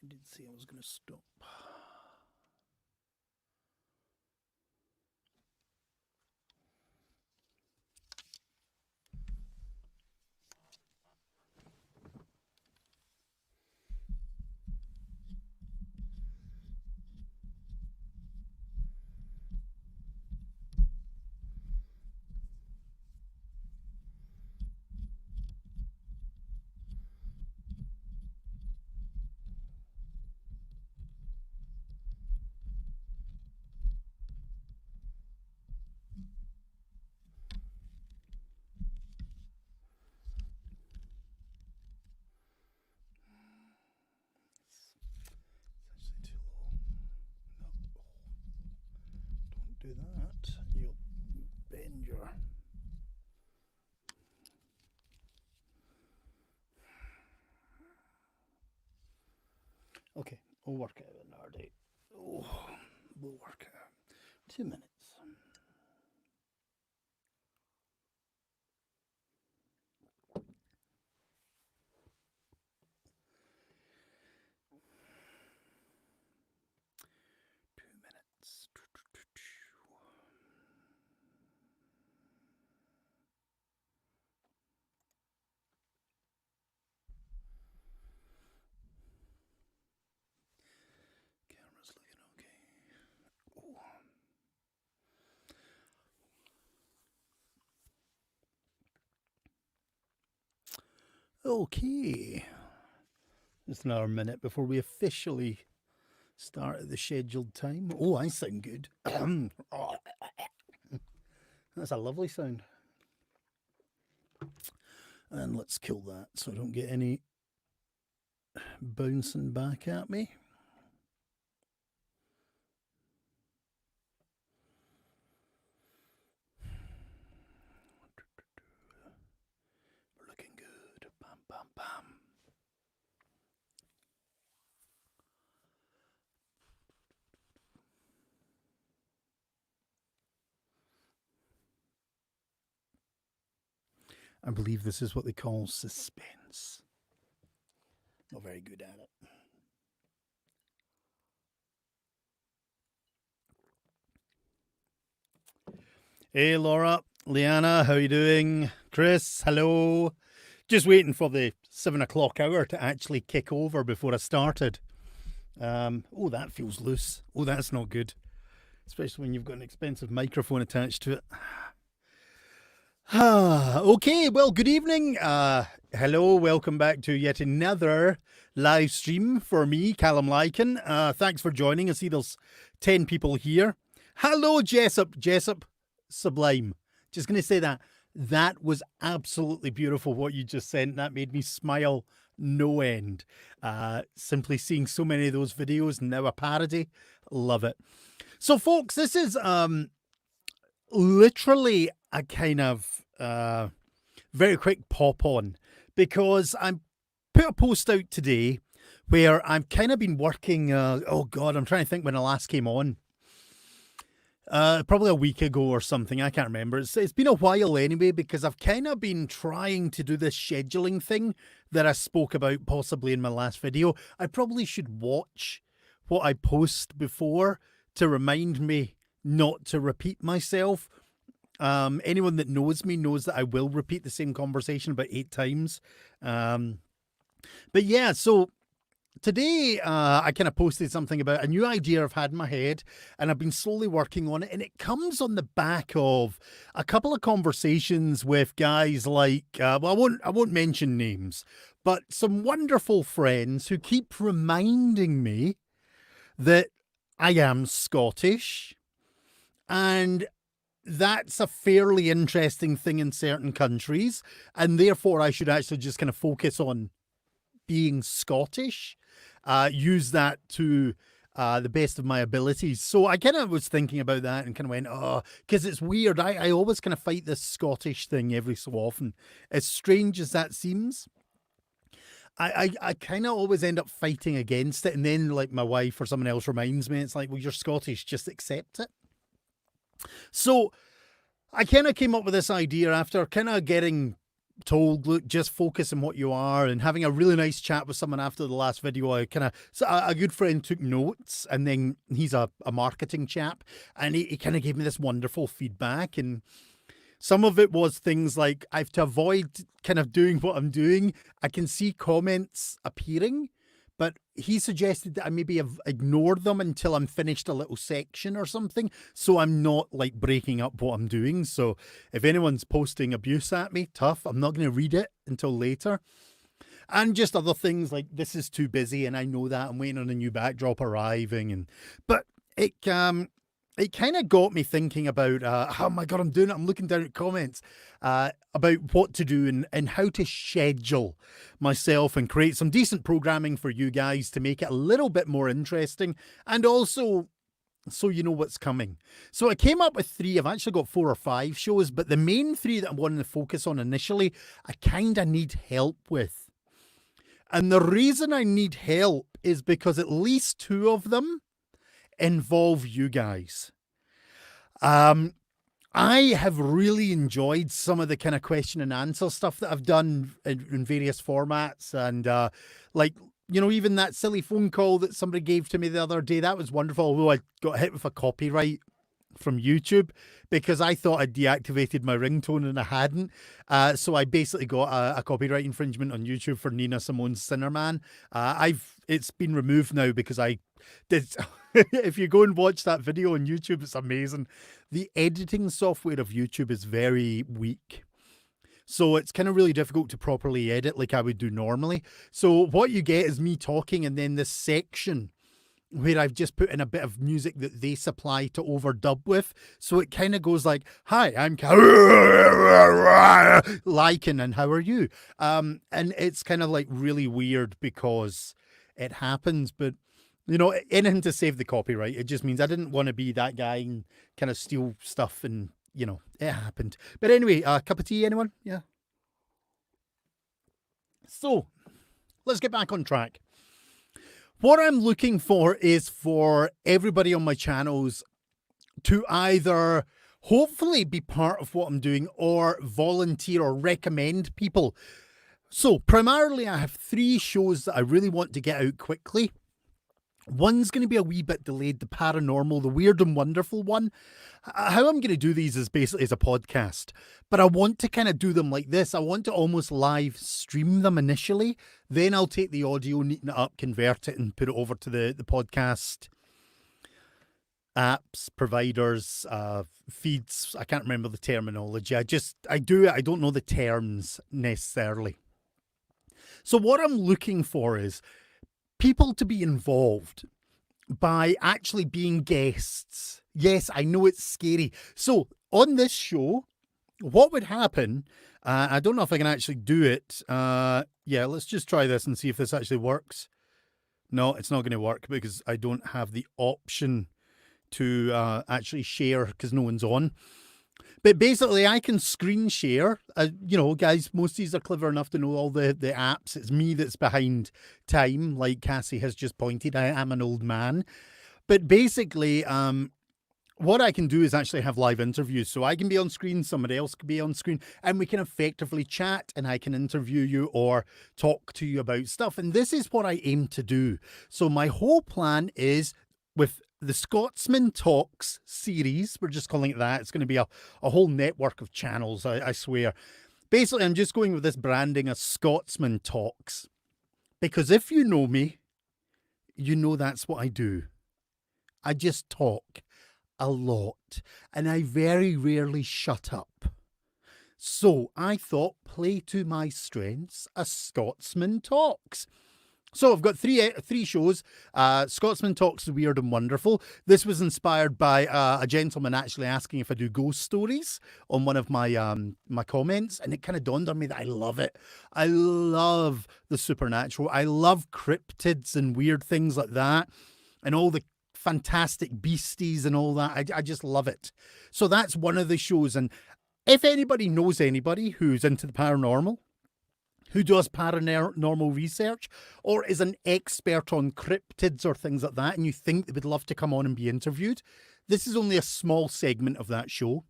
I did say I was going to stop. Do that, you'll bend your... Okay, we'll work it out another day. Oh, we'll work it out. 2 minutes. Camera's looking okay. Oh. Okay. Just another minute before we officially start at the scheduled time. Oh, I sound good. That's a lovely sound. And let's kill that so I don't get any bouncing back at me. We're looking good. Bam, bam, bam. I believe this is what they call suspense. Not very good at it. Hey, Laura, Liana, how you doing? Chris, hello. Just waiting for the 7 o'clock hour to actually kick over before I started. Oh, that feels loose. Oh, that's not good. Especially when you've got an expensive microphone attached to it. Okay, well, good evening. Hello, welcome back to yet another live stream for me, Calum Lykan. Thanks for joining. I see there's 10 people here. Hello, Jessup. Jessup, sublime. Just going to say that. That was absolutely beautiful what you just sent. That made me smile no end. Simply seeing so many of those videos, now a parody. Love it. So, folks, this is literally a kind of very quick pop on because I put a post out today where I've kind of been working. Oh God, I'm trying to think when I last came on. Probably a week ago or something. I can't remember. It's been a while anyway because I've kind of been trying to do this scheduling thing that I spoke about possibly in my last video. I probably should watch what I post before to remind me not to repeat myself. Anyone that knows me knows that I will repeat the same conversation about 8 times. But yeah, so today I kind of posted something about a new idea I've had in my head, and I've been slowly working on it. And it comes on the back of a couple of conversations with guys like, well, I won't mention names, but some wonderful friends who keep reminding me that I am Scottish, and that's a fairly interesting thing in certain countries, and therefore I should actually just kind of focus on being Scottish, use that to the best of my abilities. So I kind of was thinking about that and kind of went, oh, because it's weird. I always kind of fight this Scottish thing every so often. As strange as that seems, I kind of always end up fighting against it. And then like my wife or someone else reminds me, it's like, well, you're Scottish, just accept it. So I kind of came up with this idea after kind of getting told, look, just focus on what you are, and having a really nice chat with someone after the last video. I kind of, so a good friend took notes, and then he's a marketing chap, and he kind of gave me this wonderful feedback. And some of it was things like, I have to avoid kind of doing what I'm doing. I can see comments appearing, but he suggested that I maybe have ignored them until I'm finished a little section or something, so I'm not like breaking up what I'm doing. So if anyone's posting abuse at me, tough, I'm not going to read it until later. And just other things like, this is too busy, and I know that, I'm waiting on a new backdrop arriving. But it kind of got me thinking about, oh my God, I'm doing it. I'm looking down at comments about what to do and how to schedule myself and create some decent programming for you guys to make it a little bit more interesting, and also so you know what's coming. So I came up with 3. I've actually got 4 or 5 shows, but the main 3 that I'm wanting to focus on initially, I kind of need help with. And the reason I need help is because at least 2 of them involve you guys. I have really enjoyed some of the kind of question and answer stuff that I've done in various formats, and like, you know, even that silly phone call that somebody gave to me the other day, that was wonderful, although I got hit with a copyright from YouTube because I thought I'd deactivated my ringtone and I hadn't. So I basically got a copyright infringement on YouTube for Nina Simone's Sinnerman. It's been removed now because I did. If you go and watch that video on YouTube, it's amazing. The editing software of YouTube is very weak. So it's kind of really difficult to properly edit like I would do normally. So what you get is me talking, and then this section where I've just put in a bit of music that they supply to overdub with. So it kind of goes like, hi, I'm Lykan, and how are you? And it's kind of like really weird because it happens, but you know, anything to save the copyright. It just means I didn't want to be that guy and kind of steal stuff, and you know, it happened. But anyway, cup of tea, anyone? Yeah. So let's get back on track. What I'm looking for is for everybody on my channels to either hopefully be part of what I'm doing or volunteer or recommend people. So primarily I have 3 shows that I really want to get out quickly. One's going to be a wee bit delayed, the paranormal, the weird and wonderful one. How I'm going to do these is basically as a podcast, but I want to kind of do them like this. I want to almost live stream them initially. Then I'll take the audio, neaten it up, convert it, and put it over to the podcast apps, providers, feeds. I can't remember the terminology. I do it. I don't know the terms necessarily. So what I'm looking for is people to be involved by actually being guests. Yes, I know it's scary. So on this show, what would happen, I don't know if I can actually do it. Yeah, let's just try this and see if this actually works. No, it's not going to work because I don't have the option to actually share because no one's on. But basically, I can screen share. You know, guys, most of these are clever enough to know all the apps. It's me that's behind time, like Cassie has just pointed. I am an old man. But basically, what I can do is actually have live interviews. So I can be on screen, somebody else can be on screen, and we can effectively chat, and I can interview you or talk to you about stuff. And this is what I aim to do. So my whole plan is with the Scotsman Talks series. We're just calling it that. It's going to be a whole network of channels, I swear. Basically, I'm just going with this branding as Scotsman Talks. Because if you know me, you know that's what I do. I just talk a lot. And I very rarely shut up. So I thought, play to my strengths, a Scotsman Talks. So I've got three shows. Scotsman Talks Weird and Wonderful. This was inspired by a gentleman actually asking if I do ghost stories on one of my my comments, and it kind of dawned on me that I love it. I love the supernatural. I love cryptids and weird things like that, and all the fantastic beasties and all that. I just love it. So that's one of the shows. And if anybody knows anybody who's into the paranormal, who does paranormal research, or is an expert on cryptids or things like that, and you think they would love to come on and be interviewed, this is only a small segment of that show.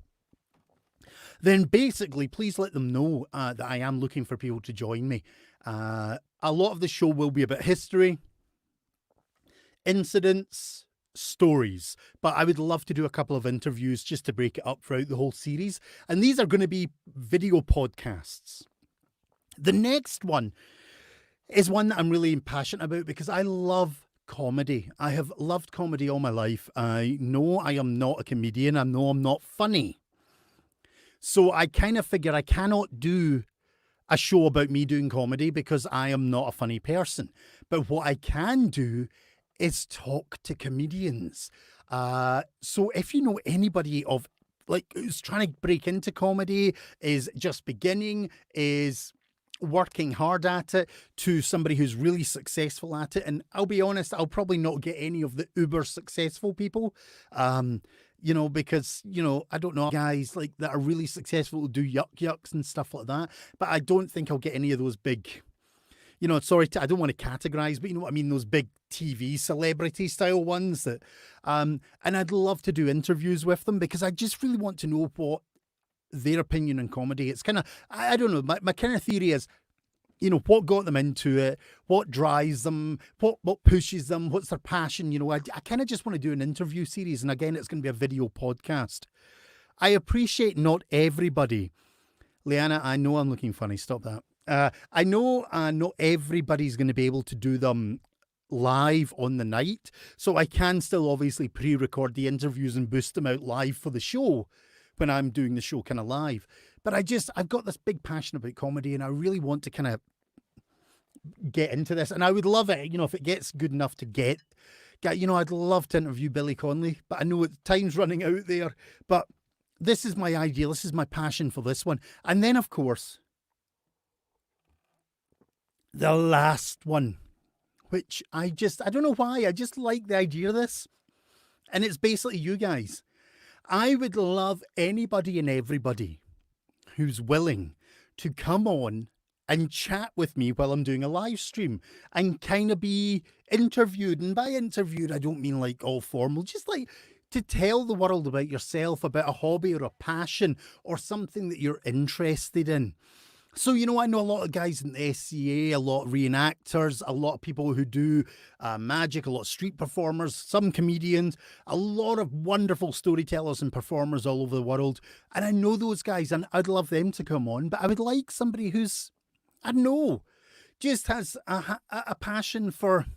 then basically please let them know that I am looking for people to join me. A lot of the show will be about history, incidents, stories, but I would love to do a couple of interviews just to break it up throughout the whole series. And these are going to be video podcasts. The next one is one that I'm really passionate about because I love comedy. I have loved comedy all my life. I know I am not a comedian. I know I'm not funny. So I kind of figure I cannot do a show about me doing comedy because I am not a funny person. But what I can do is talk to comedians. So if you know anybody of like who's trying to break into comedy, is just beginning, is working hard at it, to somebody who's really successful at it, and I'll be honest, I'll probably not get any of the uber successful people. Because, I don't know guys like that are really successful who do yucks and stuff like that. But I don't think I'll get any of those big, I don't want to categorize, but you know what I mean? Those big TV celebrity style ones that, and I'd love to do interviews with them because I just really want to know what their opinion on comedy. It's kind of, I don't know, my kind of theory is, what got them into it, what drives them, what pushes them, what's their passion. I kind of just want to do an interview series. And again, it's going to be a video podcast. I appreciate not everybody. Leanna, I know I'm looking funny. Stop that. I know not everybody's going to be able to do them live on the night. So I can still obviously pre-record the interviews and boost them out live for the show when I'm doing the show kind of live. But I've got this big passion about comedy and I really want to kind of get into this. And I would love it, if it gets good enough to get, I'd love to interview Billy Connolly, but I know time's running out there. But this is my idea. This is my passion for this one. And then, of course, the last one, which I don't know why, I just like the idea of this. And it's basically you guys. I would love anybody and everybody who's willing to come on and chat with me while I'm doing a live stream and kind of be interviewed. And by interviewed, I don't mean like all formal, just like to tell the world about yourself, about a hobby or a passion or something that you're interested in. So, I know a lot of guys in the SCA, a lot of reenactors, a lot of people who do magic, a lot of street performers, some comedians, a lot of wonderful storytellers and performers all over the world. And I know those guys and I'd love them to come on, but I would like somebody who's, I don't know, just has a passion for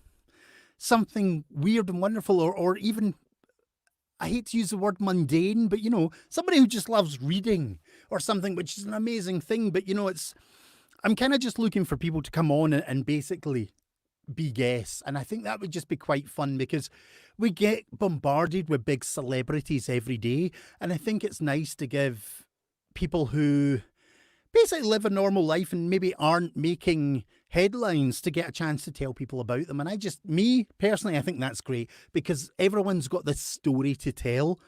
something weird and wonderful or even, I hate to use the word mundane, but somebody who just loves reading or something, which is an amazing thing. But I'm kind of just looking for people to come on and basically be guests. And I think that would just be quite fun because we get bombarded with big celebrities every day. And I think it's nice to give people who basically live a normal life and maybe aren't making headlines to get a chance to tell people about them. And me personally, I think that's great because everyone's got this story to tell.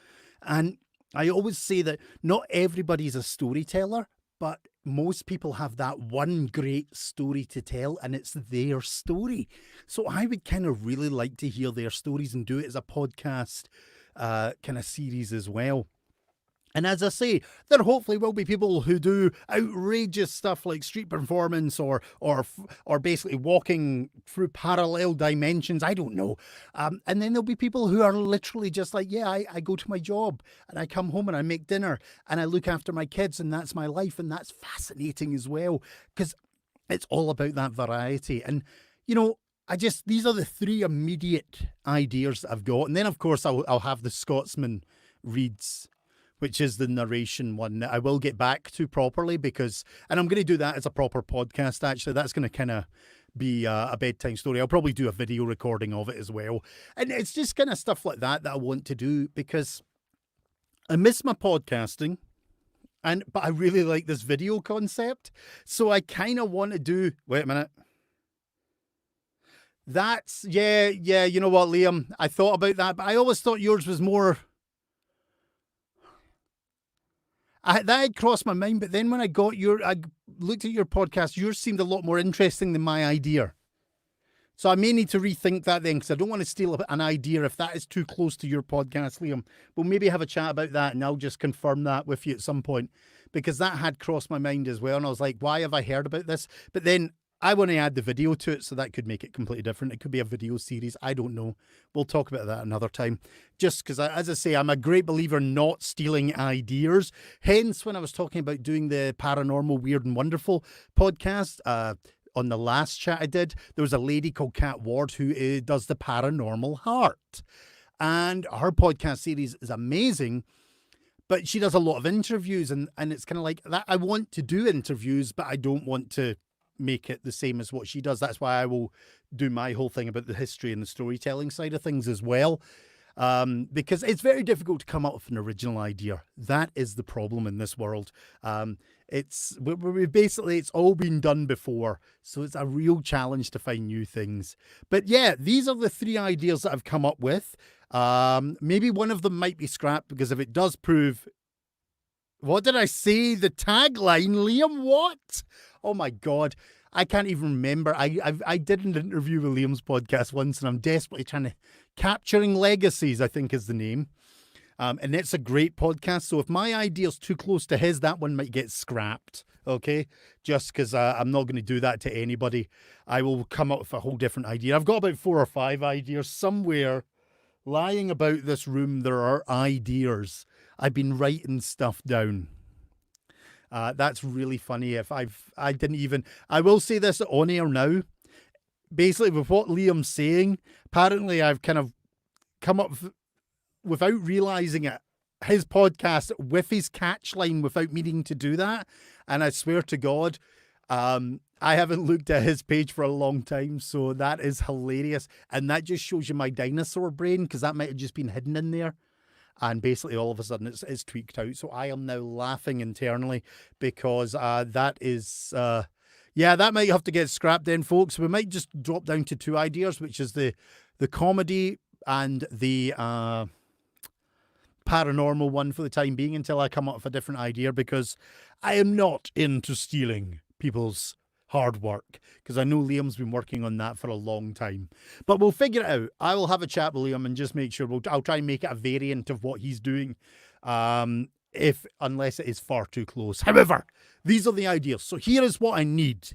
And I always say that not everybody's a storyteller, but most people have that one great story to tell and it's their story. So I would kind of really like to hear their stories and do it as a podcast kind of series as well. And as I say, there hopefully will be people who do outrageous stuff like street performance or basically walking through parallel dimensions. I don't know. And then there'll be people who are literally just like, I go to my job and I come home and I make dinner and I look after my kids and that's my life. And that's fascinating as well because it's all about that variety. And, these are the three immediate ideas that I've got. And then, of course, I'll have the Scotsman reads, which is the narration one that I will get back to properly and I'm going to do that as a proper podcast, actually. That's going to kind of be a bedtime story. I'll probably do a video recording of it as well. And it's just kind of stuff like that I want to do because I miss my podcasting, but I really like this video concept. So I kind of want to do, wait a minute. That's, you know what, Liam? I thought about that, but I always thought yours was more... that had crossed my mind, but then when I looked at your podcast, yours seemed a lot more interesting than my idea. So I may need to rethink that then, because I don't want to steal an idea if that is too close to your podcast, Liam. We'll maybe have a chat about that, and I'll just confirm that with you at some point, because that had crossed my mind as well. And I was like, why have I heard about this? But then I want to add the video to it, so that could make it completely different. It could be a video series. I don't know. We'll talk about that another time. Just because, as I say, I'm a great believer not stealing ideas. Hence, when I was talking about doing the Paranormal, Weird and Wonderful podcast, on the last chat I did, there was a lady called Kat Ward who does the Paranormal Heart. And her podcast series is amazing, but she does a lot of interviews, and it's kind of like that. I want to do interviews, but I don't want to make it the same as what she does. That's why I will do my whole thing about the history and the storytelling side of things as well. Because it's very difficult to come up with an original idea. That is the problem in this world. It's all been done before, so it's a real challenge to find new things. But yeah, these are the 3 ideas that I've come up with. Maybe one of them might be scrapped, because if it does prove... What did I say? The tagline, Liam? What? Oh my God. I can't even remember. I did an interview with Liam's podcast once, and I'm desperately trying to... Capturing Legacies, I think is the name. And it's a great podcast. So if my idea's too close to his, that one might get scrapped. Okay? Just because I'm not going to do that to anybody. I will come up with a whole different idea. I've got about 4 or 5 ideas somewhere lying about this room. There are ideas. I've been writing stuff down. That's really funny. I will say this on air now. Basically, with what Liam's saying, apparently I've kind of come up without realizing it, his podcast with his catch line without meaning to do that. And I swear to God, I haven't looked at his page for a long time. So that is hilarious. And that just shows you my dinosaur brain, because that might have just been hidden in there. And basically all of a sudden it's tweaked out. So I am now laughing internally, because that is... that might have to get scrapped then, folks. We might just drop down to 2 ideas, which is the comedy and the paranormal one for the time being, until I come up with a different idea, because I am not into stealing people's hard work, because I know Liam's been working on that for a long time. But we'll figure it out. I will have a chat with Liam and just make sure I'll try and make it a variant of what he's doing. Unless it is far too close. However, these are the ideas. So here is what I need.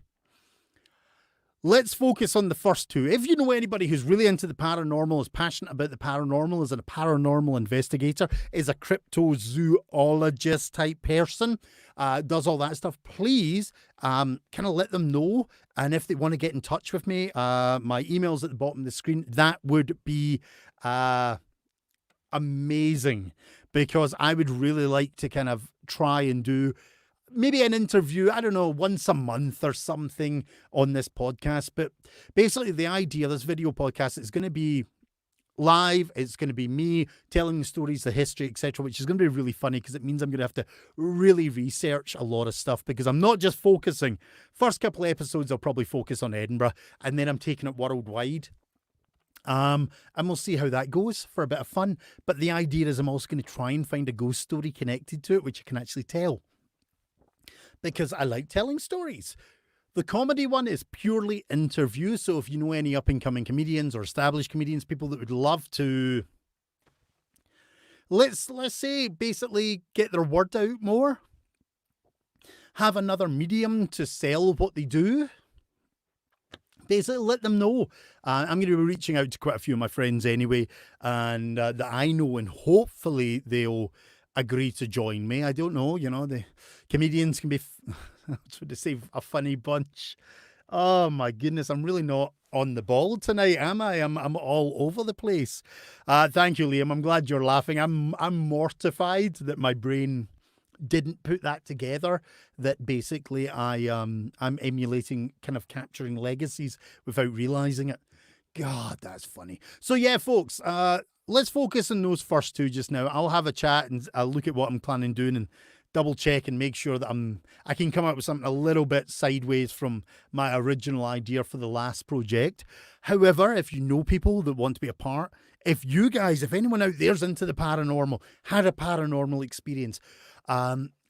Let's focus on the first 2. If you know anybody who's really into the paranormal, is passionate about the paranormal, is a paranormal investigator, is a cryptozoologist type person, does all that stuff, please kind of let them know. And if they want to get in touch with me, my email's at the bottom of the screen. That would be amazing, because I would really like to kind of try and do maybe an interview, I don't know, once a month or something on this podcast. But basically the idea of this video podcast is going to be live. It's going to be me telling the stories, the history, etc., which is going to be really funny, because it means I'm going to have to really research a lot of stuff, because I'm not just focusing. First couple of episodes I'll probably focus on Edinburgh, and then I'm taking it worldwide. And we'll see how that goes for a bit of fun. But the idea is I'm also going to try and find a ghost story connected to it, which I can actually tell, because I like telling stories. The comedy one is purely interview. So if you know any up-and-coming comedians or established comedians, people that would love to, let's say, basically get their word out more, have another medium to sell what they do, basically let them know. I'm going to be reaching out to quite a few of my friends anyway, and that I know, and hopefully they'll agree to join me. I don't know, the comedians can be, I was going to say, a funny bunch. Oh my goodness, I'm really not on the ball tonight, am I? I'm all over the place. Thank you, Liam. I'm glad you're laughing. I'm mortified that my brain didn't put that together, that basically I'm emulating, kind of capturing legacies without realizing it. God, that's funny. So yeah, folks, let's focus on those first 2 just now. I'll have a chat and I'll look at what I'm planning doing and double check and make sure that I can come up with something a little bit sideways from my original idea for the last project. However, if you know people that want to be a part, if anyone out there's into the paranormal, had a paranormal experience,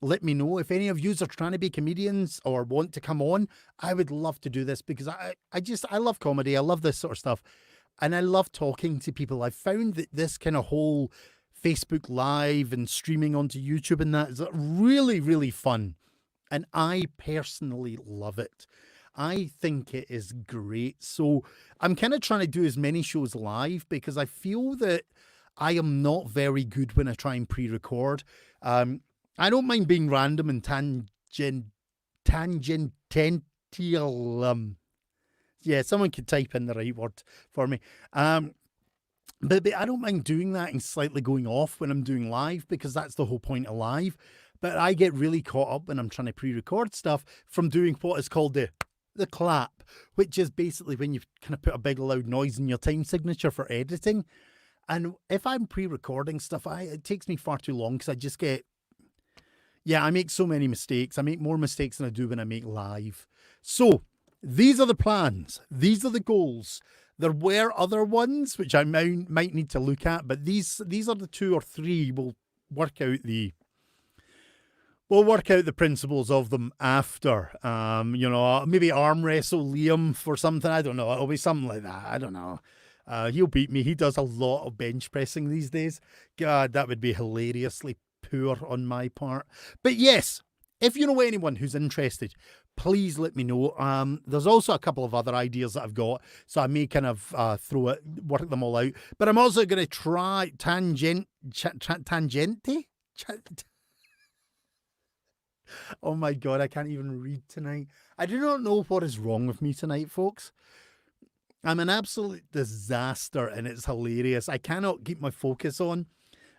let me know. If any of you are trying to be comedians or want to come on, I would love to do this because I love comedy. I love this sort of stuff. And I love talking to people. I've found that this kind of whole Facebook Live and streaming onto YouTube and that is really, really fun. And I personally love it. I think it is great. So I'm kind of trying to do as many shows live because I feel that I am not very good when I try and pre-record. I don't mind being random and tangential. Yeah, someone could type in the right word for me. But I don't mind doing that and slightly going off when I'm doing live because that's the whole point of live. But I get really caught up when I'm trying to pre-record stuff from doing what is called the clap, which is basically when you kind of put a big loud noise in your time signature for editing. And if I'm pre-recording stuff, it takes me far too long because I make so many mistakes. I make more mistakes than I do when I make live. So these are the plans. These are the goals. There were other ones which I might need to look at, but these are the 2 or 3. We'll work out the principles of them after. Maybe arm wrestle Liam for something. I don't know. It'll be something like that. I don't know. He'll beat me. He does a lot of bench pressing these days. God, that would be hilariously poor on my part. But yes, if you know anyone who's interested, please let me know. There's also a couple of other ideas that I've got, so I may kind of work them all out. But I'm also going to try tangente. Oh my God, I can't even read tonight. I do not know what is wrong with me tonight, folks. I'm an absolute disaster and it's hilarious. I cannot keep my focus on.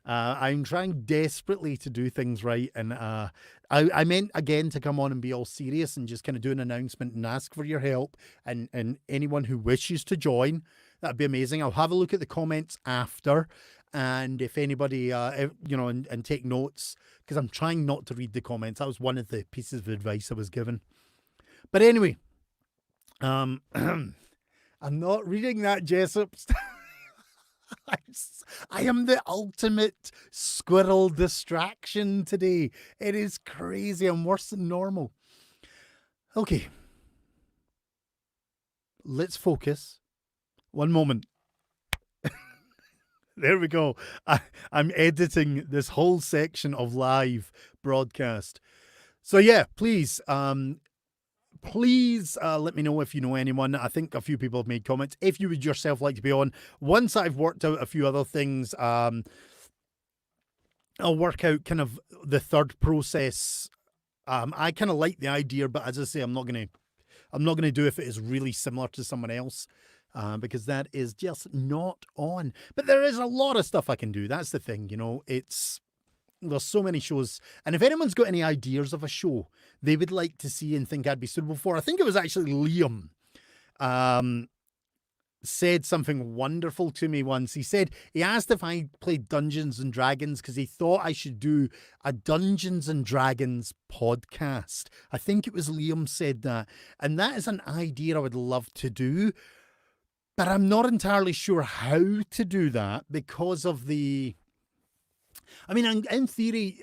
I'm trying desperately to do things right. And I meant again to come on and be all serious and just kind of do an announcement and ask for your help. And anyone who wishes to join, that'd be amazing. I'll have a look at the comments after. And if anybody, and take notes, because I'm trying not to read the comments. That was one of the pieces of advice I was given. But anyway, I'm not reading that, Jessup. I am the ultimate squirrel distraction today. It is crazy. I'm worse than normal. Okay. Let's focus. One moment. There we go. I'm editing this whole section of live broadcast. So yeah, please let me know if you know anyone. I think a few people have made comments. If you would yourself like to be on, once I've worked out a few other things, I'll work out kind of the third process. I kind of like the idea, but as I say, I'm not gonna do if it is really similar to someone else. Because that is just not on. But there is a lot of stuff I can do. That's the thing, there's so many shows. And if anyone's got any ideas of a show they would like to see and think I'd be suitable for, I think it was actually Liam, said something wonderful to me once. He asked if I played Dungeons and Dragons because he thought I should do a Dungeons and Dragons podcast. I think it was Liam said that. And that is an idea I would love to do. But I'm not entirely sure how to do that because of in theory,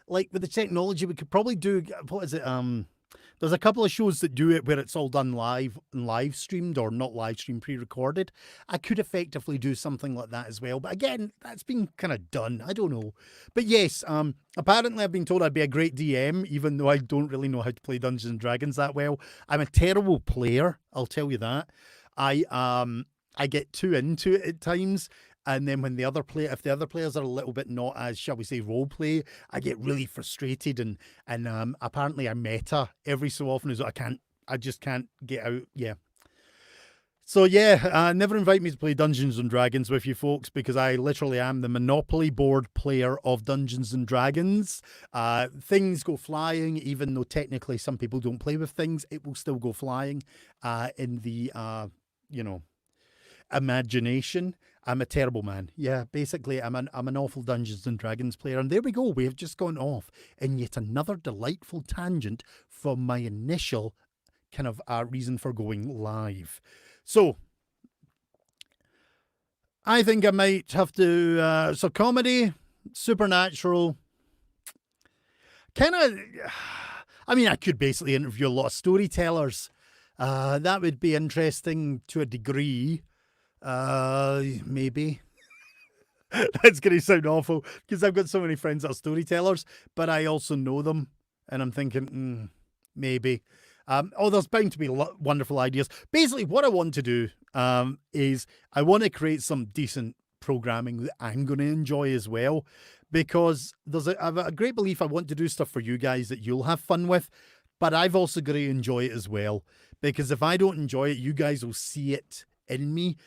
like with the technology, we could probably do, what is it? There's a couple of shows that do it where it's all done live and live streamed or not live streamed, pre-recorded. I could effectively do something like that as well. But again, that's been kind of done. I don't know. But yes, apparently I've been told I'd be a great DM, even though I don't really know how to play Dungeons and Dragons that well. I'm a terrible player. I'll tell you that. I get too into it at times, and then when if the other players are a little bit not as, shall we say, role play, I get really frustrated, and apparently I meta every so often as I just can't get out. Yeah. So yeah, never invite me to play Dungeons and Dragons with you folks because I literally am the Monopoly board player of Dungeons and Dragons. Things go flying, even though technically some people don't play with things, it will still go flying in the imagination. I'm a terrible man. Yeah, basically, I'm an awful Dungeons and Dragons player. And there we go. We have just gone off in yet another delightful tangent from my initial kind of reason for going live. So, I think I might have to. So, comedy, supernatural, kind of. I mean, I could basically interview a lot of storytellers. That would be interesting to a degree. Maybe. That's going to sound awful because I've got so many friends that are storytellers, but I also know them, and I'm thinking, maybe. There's bound to be wonderful ideas. Basically, what I want to do is I want to create some decent programming that I'm going to enjoy as well, because I have a great belief I want to do stuff for you guys that you'll have fun with, but I've also got to enjoy it as well, because if I don't enjoy it, you guys will see it in me.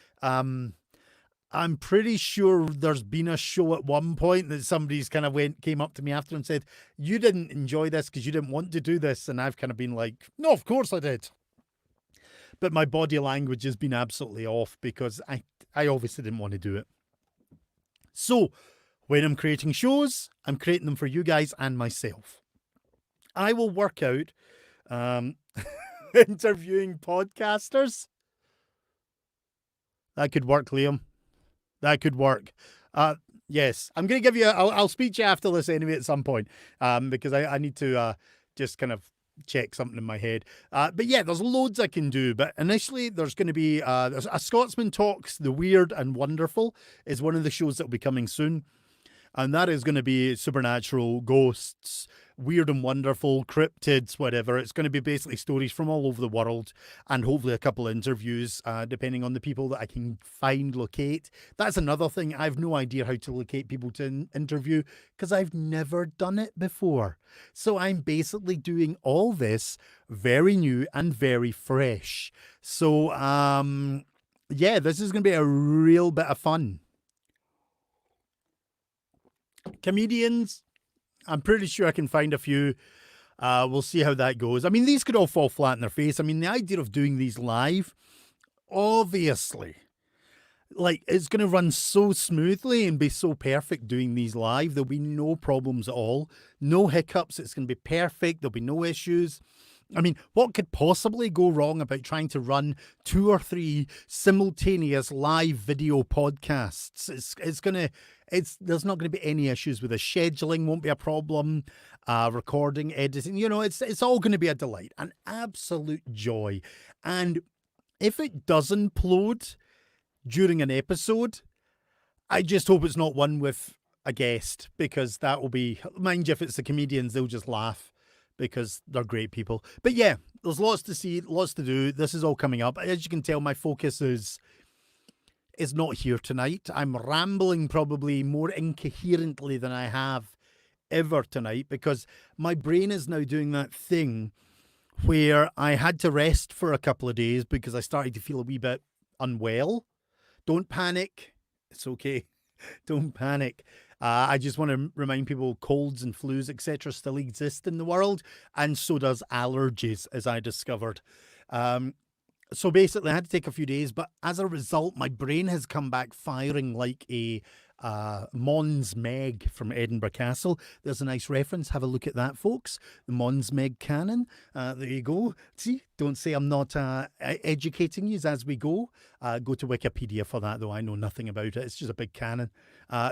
I'm pretty sure there's been a show at one point that somebody's kind of came up to me after and said, you didn't enjoy this because you didn't want to do this. And I've kind of been like, no, of course I did. But my body language has been absolutely off because I obviously didn't want to do it. So when I'm creating shows, I'm creating them for you guys and myself. I will work out interviewing podcasters. That could work, Liam. That could work. Yes, I'm going to give you, I'll speak to you after this anyway at some point, because I need to just kind of check something in my head. But yeah, there's loads I can do. But initially, there's going to be there's a Scotsman Talks, The Weird and Wonderful is one of the shows that will be coming soon. And that is going to be supernatural, ghosts, weird and wonderful, cryptids, whatever. It's going to be basically stories from all over the world and hopefully a couple of interviews, depending on the people that I can locate. That's another thing. I have no idea how to locate people to interview because I've never done it before. So I'm basically doing all this very new and very fresh. So, yeah, this is going to be a real bit of fun. Comedians, I'm pretty sure I can find a few. We'll see how that goes. I mean, these could all fall flat in their face. I mean, the idea of doing these live, obviously, like, it's going to run so smoothly and be so perfect doing these live. There'll be no problems at all. No hiccups. It's going to be perfect. There'll be no issues. I mean, what could possibly go wrong about trying to run 2 or 3 simultaneous live video podcasts? There's not going to be any issues with the scheduling, won't be a problem. Recording, editing, it's all going to be a delight, an absolute joy. And if it does implode during an episode, I just hope it's not one with a guest, because that will be, mind you, if it's the comedians, they'll just laugh, because they're great people. But yeah, there's lots to see, lots to do. This is all coming up. As you can tell, my focus is not here tonight. I'm rambling probably more incoherently than I have ever tonight, because my brain is now doing that thing where I had to rest for a couple of days because I started to feel a wee bit unwell. Don't panic. It's okay. Don't panic. I just want to remind people colds and flus, etc., still exist in the world, and so does allergies, as I discovered. So basically, I had to take a few days, but as a result, my brain has come back firing like a Mons Meg from Edinburgh Castle. There's a nice reference. Have a look at that, folks. The Mons Meg cannon. There you go. See, don't say I'm not educating you as we go. Go to Wikipedia for that, though. I know nothing about it. It's just a big cannon.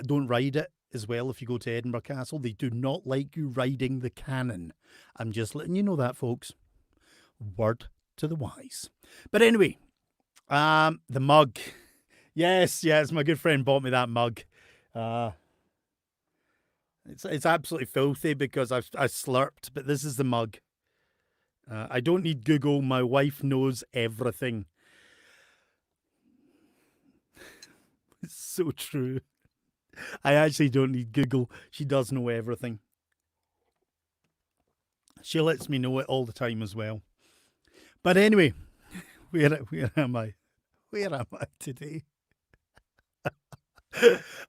Don't ride it as well if you go to Edinburgh Castle. They do not like you riding the cannon. I'm just letting you know that, folks. Word to the wise. But anyway, the mug. Yes, my good friend bought me that mug. It's absolutely filthy because I slurped, but this is the mug. I don't need Google. My wife knows everything. It's so true. I actually don't need Google. She does know everything. She lets me know it all the time as well. But anyway, where am I? Where am I today?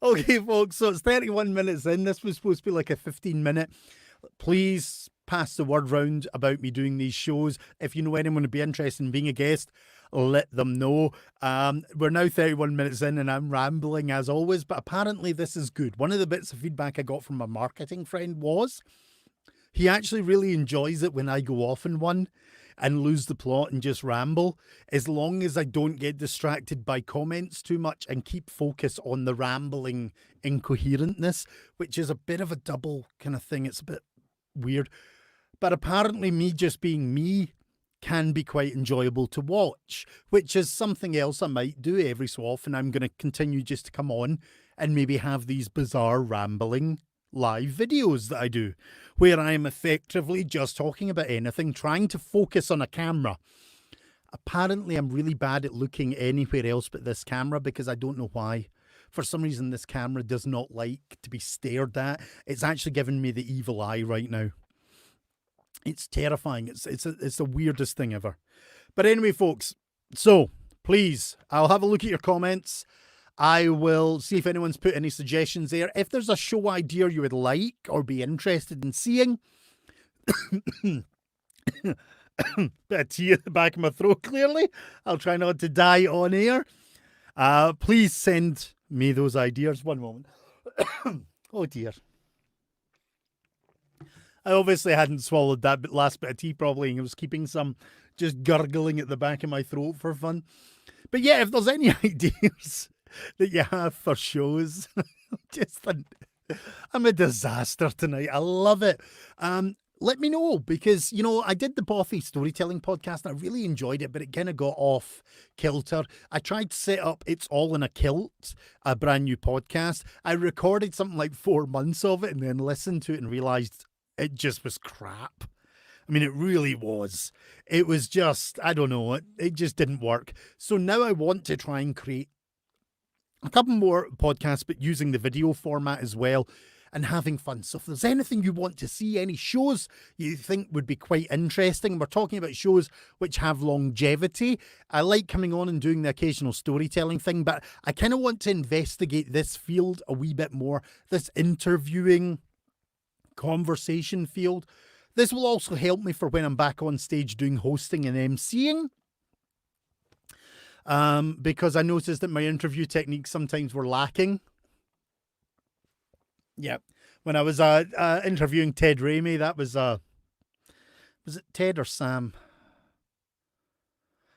Okay, folks, so it's 31 minutes in. This was supposed to be like a 15-minute. Please pass the word round about me doing these shows. If you know anyone would be interested in being a guest, let them know. We're now 31 minutes in and I'm rambling as always, but apparently this is good. One of the bits of feedback I got from a marketing friend was he actually really enjoys it when I go off in one and lose the plot and just ramble, as long as I don't get distracted by comments too much and keep focus on the rambling incoherentness, which is a bit of a double kind of thing. It's a bit weird. But apparently me just being me can be quite enjoyable to watch, which is something else I might do every so often. I'm going to continue just to come on and maybe have these bizarre rambling live videos that I do, where I am effectively just talking about anything, trying to focus on a camera. Apparently, I'm really bad at looking anywhere else but this camera because I don't know why. For some reason, this camera does not like to be stared at. It's actually giving me the evil eye right now. It's terrifying. It's the weirdest thing ever. But anyway, folks, so please, I'll have a look at your comments. I will see if anyone's put any suggestions there. If there's a show idea you would like or be interested in seeing, bit of tea at the back of my throat, clearly. I'll try not to die on air. Please send me those ideas. One moment. Oh, dear. I obviously hadn't swallowed that last bit of tea probably, and I was keeping some just gurgling at the back of my throat for fun. But yeah, if there's any ideas that you have for shows, I'm a disaster tonight. I love it. Let me know, because, you know, I did the Bothy storytelling podcast and I really enjoyed it, but it kind of got off kilter. I tried to set up It's All in a Kilt, a brand new podcast. I recorded something like 4 months of it and then listened to it and realized it just was crap. I mean, it really was. It was just, I don't know, it just didn't work. So now I want to try and create a couple more podcasts, but using the video format as well and having fun. So if there's anything you want to see, any shows you think would be quite interesting, we're talking about shows which have longevity. I like coming on and doing the occasional storytelling thing, but I kind of want to investigate this field a wee bit more, this interviewing conversation field. This will also help me for when I'm back on stage doing hosting and emceeing. Because I noticed that my interview techniques sometimes were lacking. Yeah. When I was interviewing Ted Raimi, that was it Ted or Sam?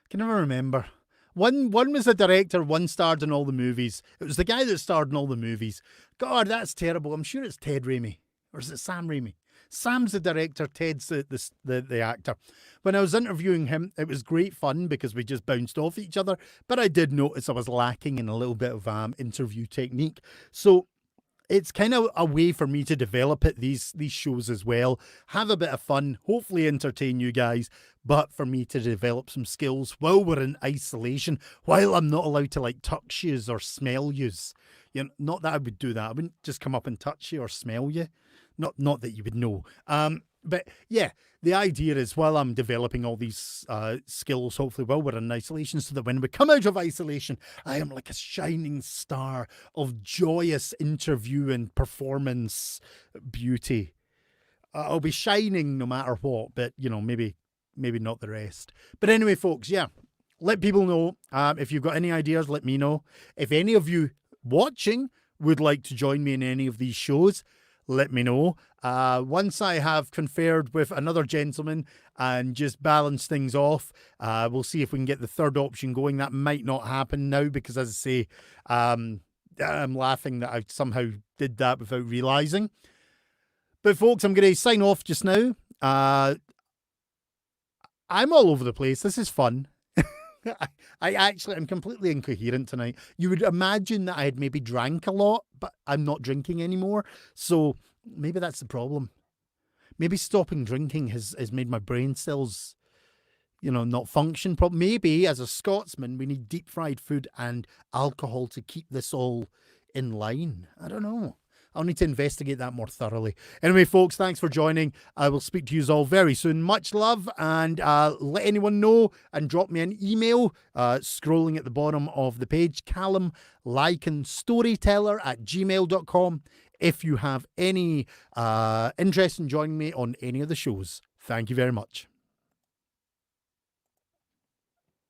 I can never remember. One was the director, one starred in all the movies. It was the guy that starred in all the movies. God, that's terrible. I'm sure it's Ted Raimi. Or is it Sam Raimi? Sam's the director, Ted's the actor. When I was interviewing him, it was great fun because we just bounced off each other. But I did notice I was lacking in a little bit of interview technique. So it's kind of a way for me to develop it, these shows as well. Have a bit of fun, hopefully entertain you guys, but for me to develop some skills while we're in isolation, while I'm not allowed to like touch yous or smell yous. You know, not that I would do that. I wouldn't just come up and touch you or smell you. Not that you would know. But yeah, the idea is while I'm developing all these skills, hopefully while we're in isolation, so that when we come out of isolation, I am like a shining star of joyous interview and performance beauty. I'll be shining no matter what, but, you know, maybe not the rest. But anyway, folks, yeah, let people know. If you've got any ideas, let me know. If any of you watching would like to join me in any of these shows, let me know. Once I have conferred with another gentleman and just balance things off, we'll see if we can get the third option going. That might not happen now because, as I say, I'm laughing that I somehow did that without realising. But folks, I'm going to sign off just now. I'm all over the place. This is fun. I'm completely incoherent tonight. You would imagine that I had maybe drank a lot, but I'm not drinking anymore. So maybe that's the problem. Maybe stopping drinking has made my brain cells, you know, not function. Maybe as a Scotsman, we need deep fried food and alcohol to keep this all in line. I don't know. I'll need to investigate that more thoroughly. Anyway, folks, thanks for joining. I will speak to you all very soon. Much love, and let anyone know and drop me an email scrolling at the bottom of the page, Calum Lykan Storyteller at gmail.com, if you have any interest in joining me on any of the shows. Thank you very much.